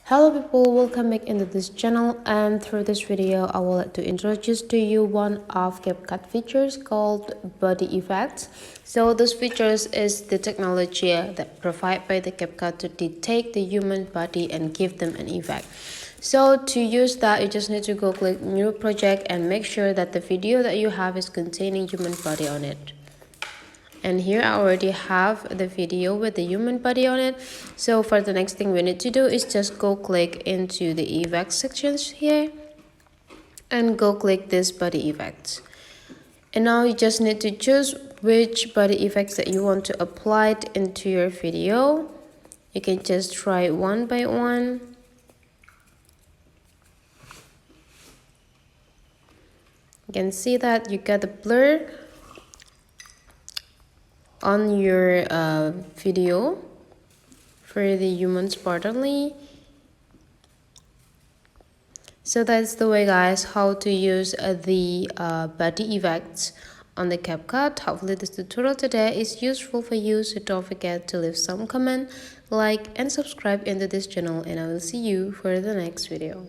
Hello people, welcome back into this channel, and through this video I would like to introduce to you one of Capcut features called body effects. So those features is the technology that provided by the Capcut to detect the human body and give them an effect. So to use that, you just need to go click new project and make sure that the video that you have is containing human body on it. And here I already have the video with the human body on it. So for the next thing we need to do is just go click into the effects sections here and go click this body effects. And now you just need to choose which body effects that you want to apply into your video. You can just try one by one. You can see that you get a blur on your video for the humans part only. So that's the way, guys, how to use the body effects on the Capcut. Hopefully this tutorial today is useful for you, so don't forget to leave some comment, like and subscribe into this channel, and I will see you for the next video.